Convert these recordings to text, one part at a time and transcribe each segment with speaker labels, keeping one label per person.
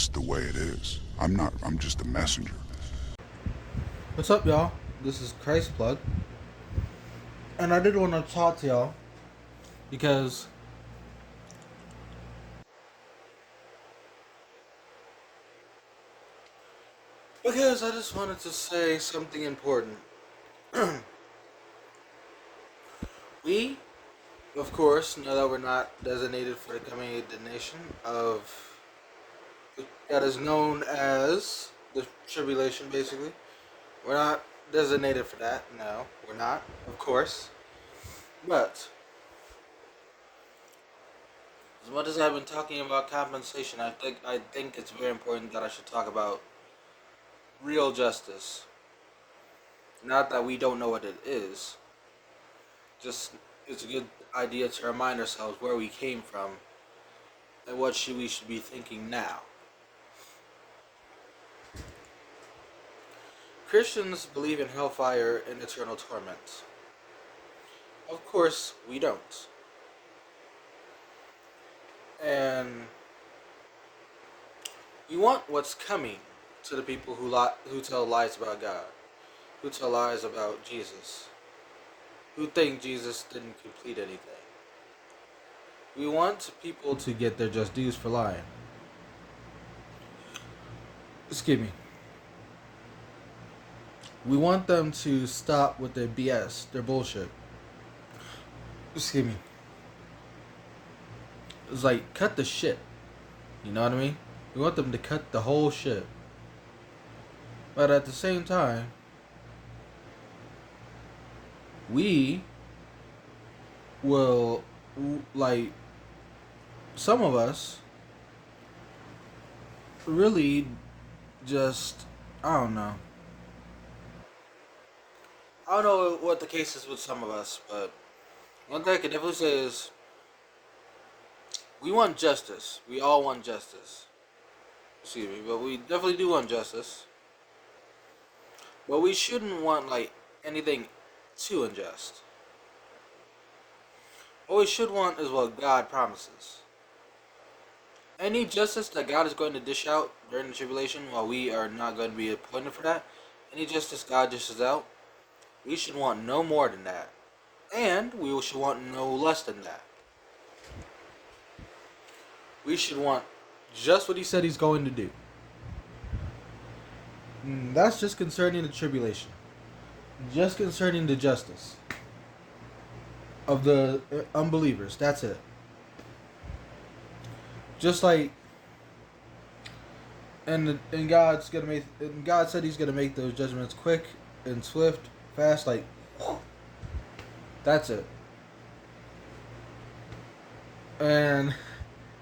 Speaker 1: just the way it is. I'm just a messenger.
Speaker 2: What's up, y'all? This is Christ Plug, and I did want to talk to y'all because I just wanted to say something important. We, of course, know that we're not designated for becoming a nation of that is known as the tribulation. Basically, we're not designated for that. No, we're not. Of course, but as much as I've been talking about compensation, I think it's very important that I should talk about real justice. Not that we don't know what it is. Just it's a good idea to remind ourselves where we came from and what we should be thinking now. Christians believe in hellfire and eternal torment. Of course, we don't. And we want what's coming to the people who tell lies about God, who tell lies about Jesus, who think Jesus didn't complete anything. We want people to get their just dues for lying. Excuse me. We want them to stop with their BS, their bullshit. Excuse me. It's like, cut the shit. You know what I mean? We want them to cut the whole shit. But at the same time, we will, like, some of us really just, I don't know. I don't know what the case is with some of us, but one thing I can definitely say is we want justice. We all want justice. Excuse me, but we definitely do want justice. But we shouldn't want like anything too unjust. What we should want is what God promises. Any justice that God is going to dish out during the tribulation, while we are not going to be appointed for that, any justice God dishes out, we should want no more than that. And we should want no less than that. We should want just what he said he's going to do. That's just concerning the tribulation. Just concerning the justice of the unbelievers. That's it. Just like, and God's gonna make. And God said He's gonna make those judgments quick and swift, fast. Like, that's it. And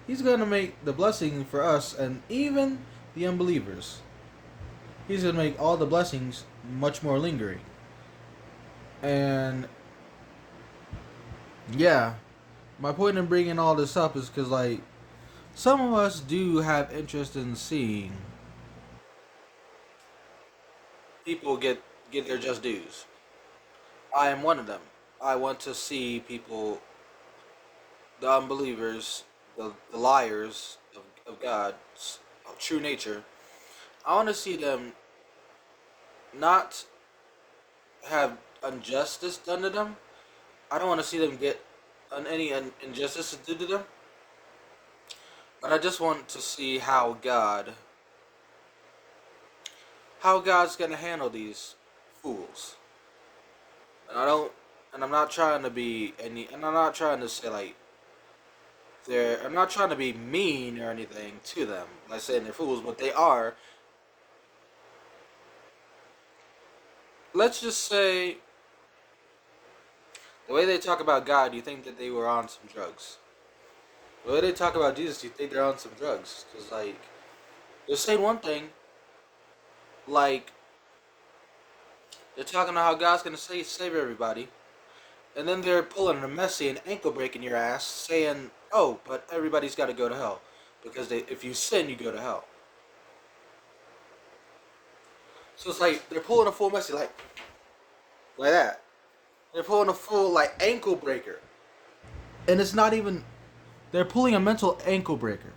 Speaker 2: He's gonna make the blessing for us and even the unbelievers. He's gonna make all the blessings much more lingering. And yeah, my point in bringing all this up is because like some of us do have interest in seeing people get their just dues. I am one of them. I want to see people, the unbelievers, the liars of God's of true nature. I want to see them not have injustice done to them. I don't want to see them get any injustice done to them. But I just want to see how God's gonna handle these fools. And I don't, and I'm not trying to be any, and I'm not trying to say like I'm not trying to be mean or anything to them, like saying they're fools, but they are. Let's just say the way they talk about God, you think that they were on some drugs. The way they talk about Jesus, you think they're on some drugs. Because, like, they're saying one thing, like, they're talking about how God's going to save everybody. And then they're pulling a messy and ankle breaking your ass, saying, oh, but everybody's got to go to hell. Because if you sin, you go to hell. So it's like, they're pulling a full messy, like that. They're pulling a full, like, ankle breaker. And it's not even, they're pulling a mental ankle breaker.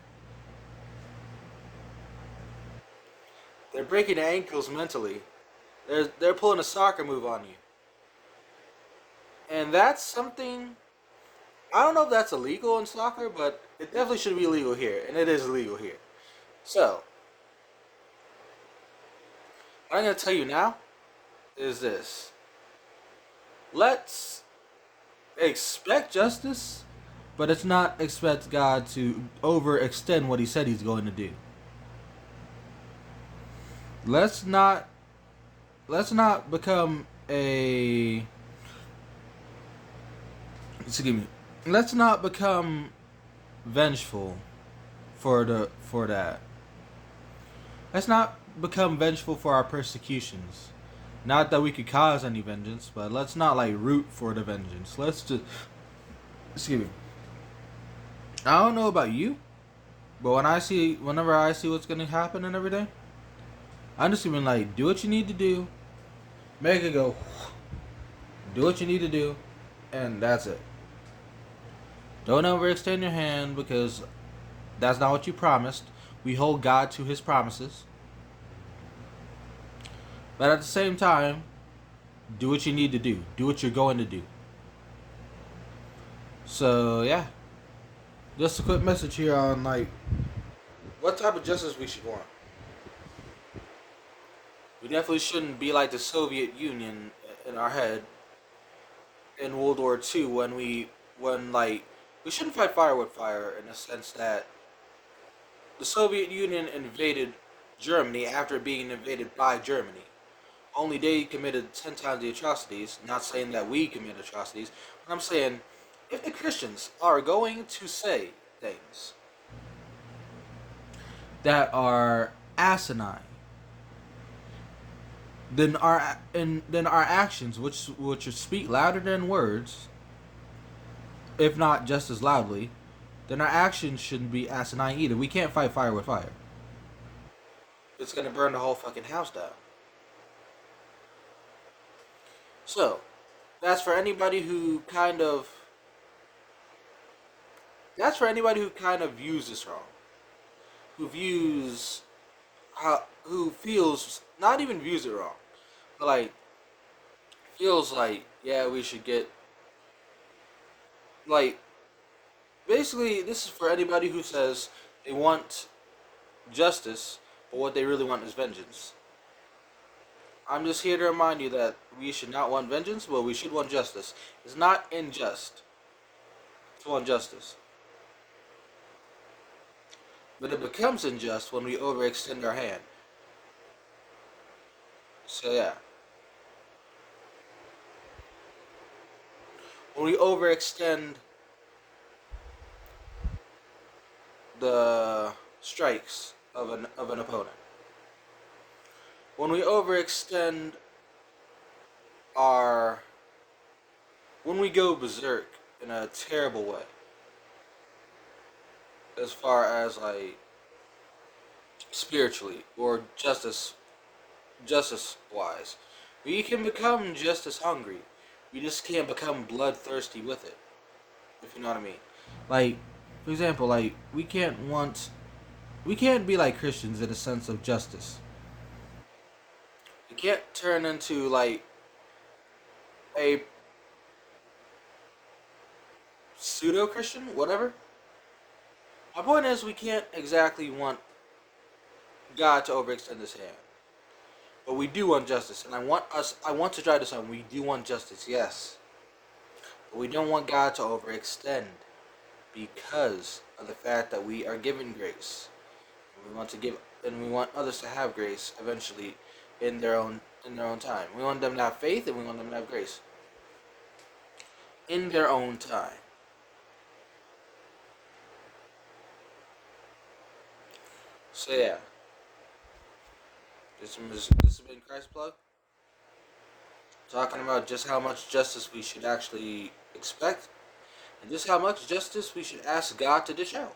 Speaker 2: They're breaking ankles mentally. They're pulling a soccer move on you. And that's something, I don't know if that's illegal in soccer, but it definitely should be illegal here, and it is illegal here. So, what I'm gonna tell you now is this. Let's expect justice, but it's not expect God to overextend what he said he's going to do. Let's not become a excuse me. Let's not become vengeful for that. Let's not become vengeful for our persecutions. Not that we could cause any vengeance, but let's not like root for the vengeance. Let's just excuse me. I don't know about you, but whenever I see what's gonna happen and everything, I'm just gonna be like, do what you need to do, make it go, do what you need to do, and that's it. Don't overextend your hand because that's not what you promised. We hold God to his promises. But at the same time, do what you need to do. Do what you're going to do. So, yeah. Just a quick message here on, like, what type of justice we should want. We definitely shouldn't be like the Soviet Union in our head in World War II when we shouldn't fight fire with fire in the sense that the Soviet Union invaded Germany after being invaded by Germany. Only they committed 10 times the atrocities. Not saying that we commit atrocities, but I'm saying if the Christians are going to say things that are asinine, then our actions, which speak louder than words, if not just as loudly, then our actions shouldn't be asinine either. We can't fight fire with fire. It's gonna burn the whole fucking house down. So, that's for anybody who kind of views this wrong. Who feels, not even views it wrong, but like feels like, yeah, we should get, like, basically this is for anybody who says they want justice, but what they really want is vengeance. I'm just here to remind you that we should not want vengeance, but we should want justice. It's not unjust to want justice. But it becomes unjust when we overextend our hand. So yeah. When we overextend the strikes of an opponent. When we overextend when we go berserk in a terrible way, as far as like spiritually or justice wise, we can become justice hungry. We just can't become bloodthirsty with it, if you know what I mean. Like, for example, like we can't be like Christians in a sense of justice. We can't turn into like a pseudo Christian, whatever. My point is, we can't exactly want God to overextend his hand, but we do want justice, and I want to try this on. We do want justice, yes, but we don't want God to overextend because of the fact that we are given grace. And we want others to have grace eventually in their own time. We want them to have faith, and we want them to have grace in their own time. So yeah, this has been Christ Plug, talking about just how much justice we should actually expect, and just how much justice we should ask God to dish out.